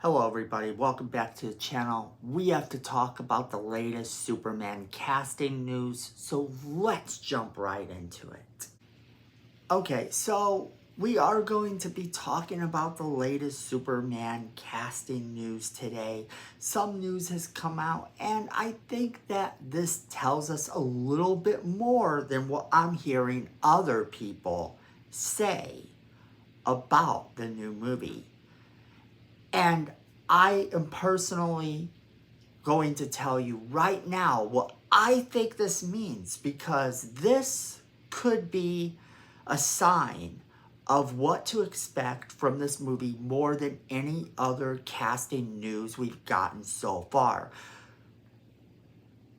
Hello everybody, welcome back to the channel. We have to talk about the latest Superman casting news, so let's jump right into it. Okay, so we are going to be talking about the latest Superman casting news today. Some news has come out, and I think that this tells us a little bit more than what I'm hearing other people say about the new movie. And I am personally going to tell you right now what I think this means, because this could be a sign of what to expect from this movie more than any other casting news we've gotten so far.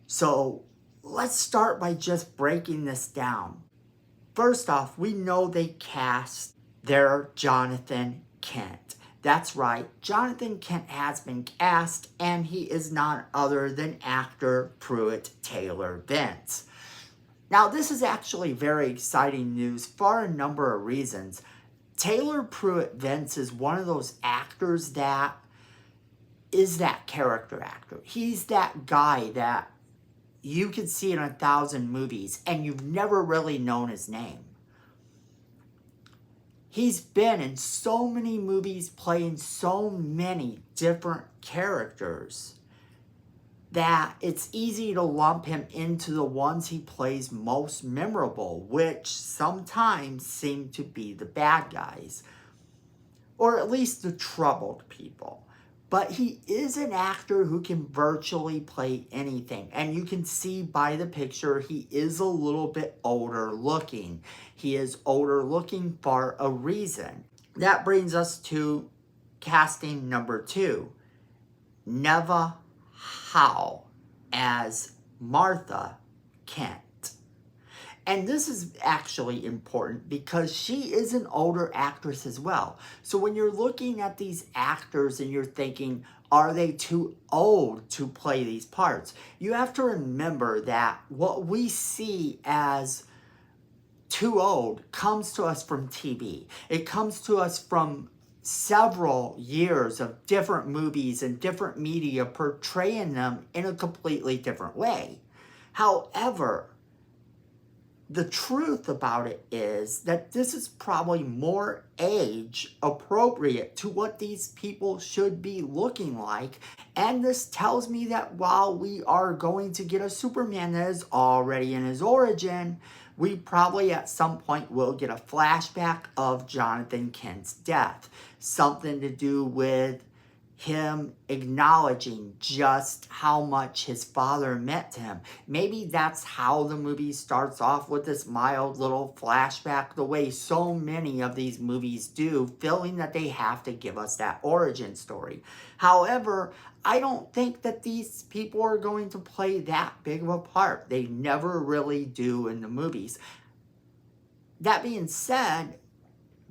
So let's start by just breaking this down. First off, we know they cast their Jonathan Kent. That's right, Jonathan Kent has been cast, and he is none other than actor Pruitt Taylor Vince. Now, this is actually very exciting news for a number of reasons. Taylor Pruitt Vince is one of those actors that is that character actor. He's that guy that you can see in 1,000 movies and you've never really known his name. He's been in so many movies playing so many different characters that it's easy to lump him into the ones he plays most memorable, which sometimes seem to be the bad guys, or at least the troubled people. But he is an actor who can virtually play anything. And you can see by the picture, he is a little bit older looking. He is older looking for a reason. That brings us to casting number 2. Neva Howe as Martha Kent. And this is actually important because she is an older actress as well. So when you're looking at these actors and you're thinking, are they too old to play these parts? You have to remember that what we see as too old comes to us from TV. It comes to us from several years of different movies and different media portraying them in a completely different way. However, the truth about it is that this is probably more age appropriate to what these people should be looking like. And this tells me that while we are going to get a Superman that is already in his origin, we probably at some point will get a flashback of Jonathan Kent's death. Something to do with him acknowledging just how much his father meant to him. Maybe that's how the movie starts off, with this mild little flashback, the way so many of these movies do, feeling that they have to give us that origin story. However, I don't think that these people are going to play that big of a part. They never really do in the movies. That being said,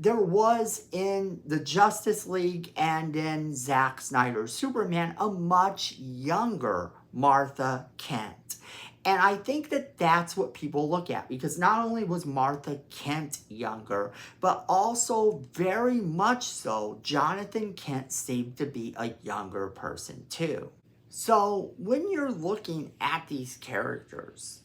there was in the Justice League and in Zack Snyder's Superman a much younger Martha Kent. And I think that that's what people look at, because not only was Martha Kent younger, but also very much so, Jonathan Kent seemed to be a younger person too. So when you're looking at these characters,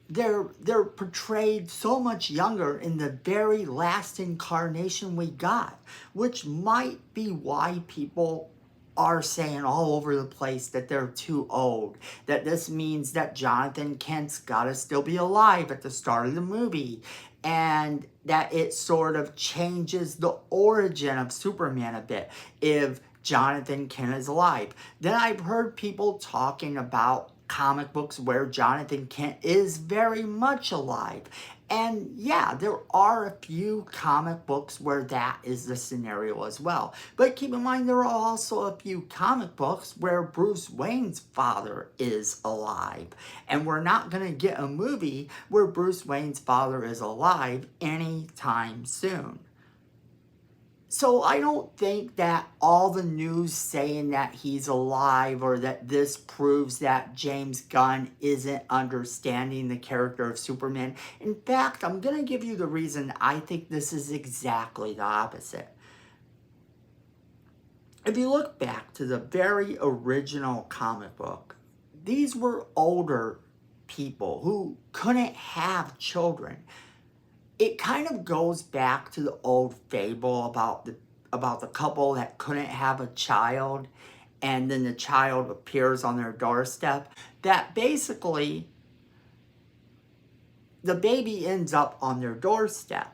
they're portrayed so much younger in the very last incarnation we got, which might be why people are saying all over the place that they're too old, that this means that Jonathan Kent's gotta still be alive at the start of the movie, and that it sort of changes the origin of Superman a bit if Jonathan Kent is alive. Then I've heard people talking about comic books where Jonathan Kent is very much alive. And yeah, there are a few comic books where that is the scenario as well. But keep in mind, there are also a few comic books where Bruce Wayne's father is alive. And we're not going to get a movie where Bruce Wayne's father is alive anytime soon. So I don't think that all the news saying that he's alive, or that this proves that James Gunn isn't understanding the character of Superman. In fact, I'm going to give you the reason I think this is exactly the opposite. if you look back to the very original comic book, these were older people who couldn't have children. It kind of goes back to the old fable about the couple that couldn't have a child, and then the child appears on their doorstep. That basically the baby ends up on their doorstep.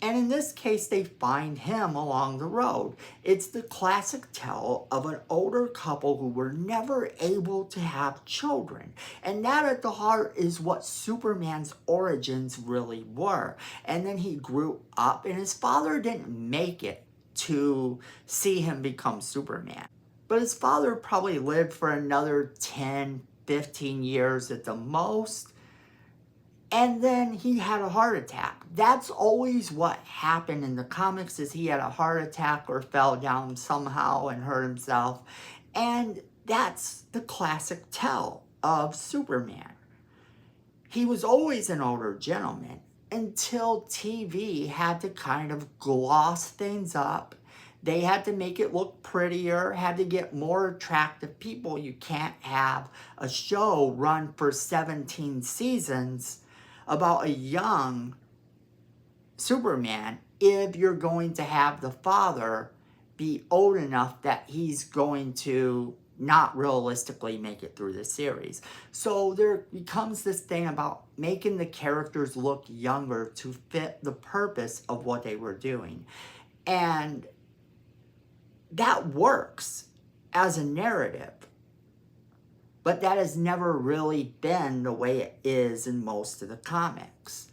And in this case, they find him along the road. It's the classic tale of an older couple who were never able to have children. And that at the heart is what Superman's origins really were. And then he grew up, and his father didn't make it to see him become Superman. But his father probably lived for another 10, 15 years at the most. And then he had a heart attack. That's always what happened in the comics, is he had a heart attack or fell down somehow and hurt himself. And that's the classic tale of Superman. He was always an older gentleman until TV had to kind of gloss things up. They had to make it look prettier, had to get more attractive people. You can't have a show run for 17 seasons about a young Superman if you're going to have the father be old enough that he's going to not realistically make it through the series. So there becomes this thing about making the characters look younger to fit the purpose of what they were doing. And that works as a narrative. But that has never really been the way it is in most of the comics.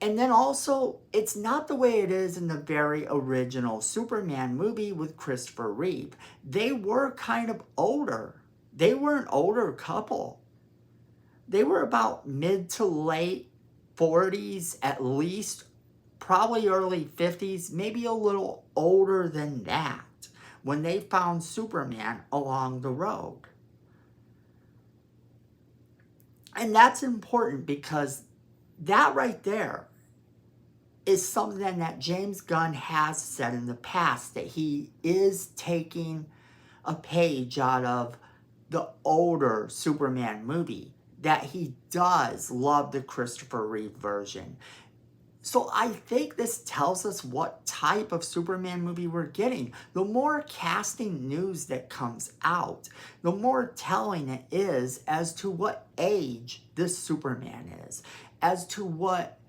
And then also, it's not the way it is in the very original Superman movie with Christopher Reeve. They were kind of older. They were an older couple. They were about mid to late 40s at least, probably early 50s, maybe a little older than that, when they found Superman along the road. And that's important because that right there is something that James Gunn has said in the past, that he is taking a page out of the older Superman movie, that he does love the Christopher Reeve version. So I think this tells us what type of Superman movie we're getting. The more casting news that comes out, the more telling it is as to what age this Superman is, as to what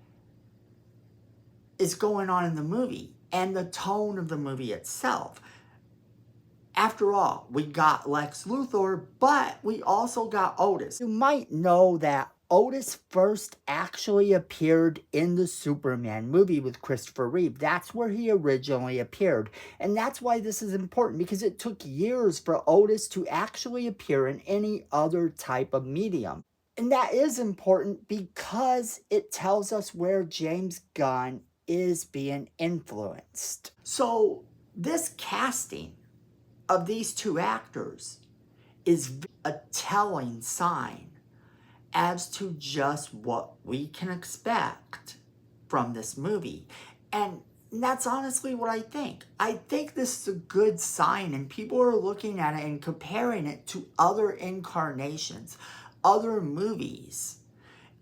is going on in the movie, and the tone of the movie itself. After all, we got Lex Luthor, but we also got Otis. You might know that Otis first actually appeared in the Superman movie with Christopher Reeve. That's where he originally appeared. And that's why this is important, because it took years for Otis to actually appear in any other type of medium. And that is important because it tells us where James Gunn is being influenced. So this casting of these two actors is a telling sign as to just what we can expect from this movie. And that's honestly what I think. I think this is a good sign, and people are looking at it and comparing it to other incarnations, other movies.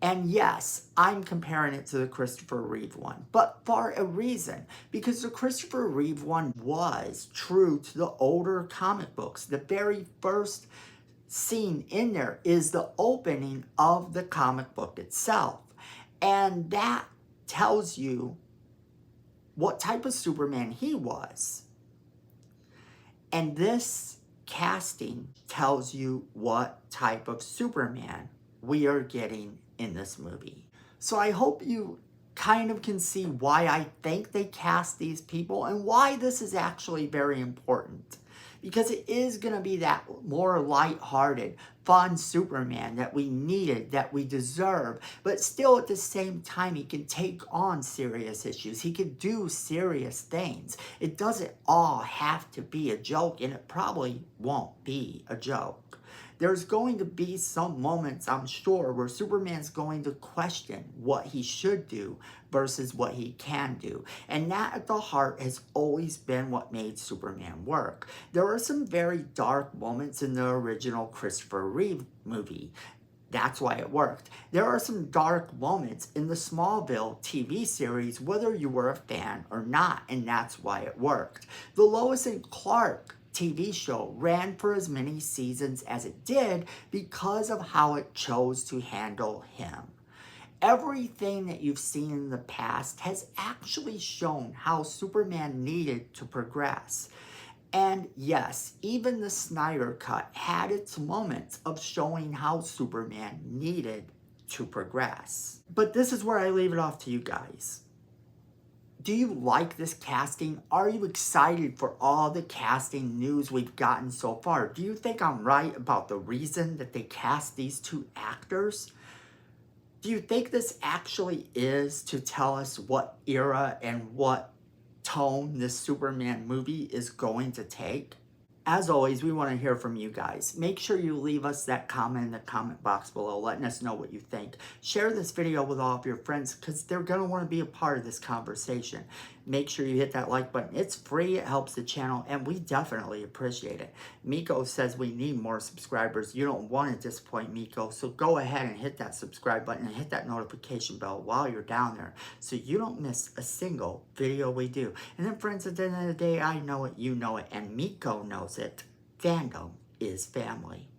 And yes, I'm comparing it to the Christopher Reeve one, but for a reason. Because the Christopher Reeve one was true to the older comic books. The very first scene in there is the opening of the comic book itself. And that tells you what type of Superman he was. And this casting tells you what type of Superman we are getting in this movie. So I hope you kind of can see why I think they cast these people and why this is actually very important. Because it is going to be that more lighthearted, fun Superman that we needed, that we deserve. But still at the same time, he can take on serious issues. He can do serious things. It doesn't all have to be a joke, and it probably won't be a joke. There's going to be some moments, I'm sure, where Superman's going to question what he should do versus what he can do. And that at the heart has always been what made Superman work. There are some very dark moments in the original Christopher Reeve movie. That's why it worked. There are some dark moments in the Smallville TV series, whether you were a fan or not, and that's why it worked. The Lois and Clark TV show ran for as many seasons as it did because of how it chose to handle him. Everything that you've seen in the past has actually shown how Superman needed to progress. And yes, even the Snyder Cut had its moments of showing how Superman needed to progress. But this is where I leave it off to you guys. Do you like this casting? Are you excited for all the casting news we've gotten so far? Do you think I'm right about the reason that they cast these two actors? Do you think this actually is to tell us what era and what tone this Superman movie is going to take? As always, we want to hear from you guys. Make sure you leave us that comment in the comment box below, letting us know what you think. Share this video with all of your friends because they're going to want to be a part of this conversation. Make sure you hit that like button. It's free, it helps the channel, and we definitely appreciate it. Miko says we need more subscribers. You don't want to disappoint Miko, so go ahead and hit that subscribe button and hit that notification bell while you're down there so you don't miss a single video we do. And then friends, at the end of the day, I know it, you know it, and Miko knows it. Fandom is family.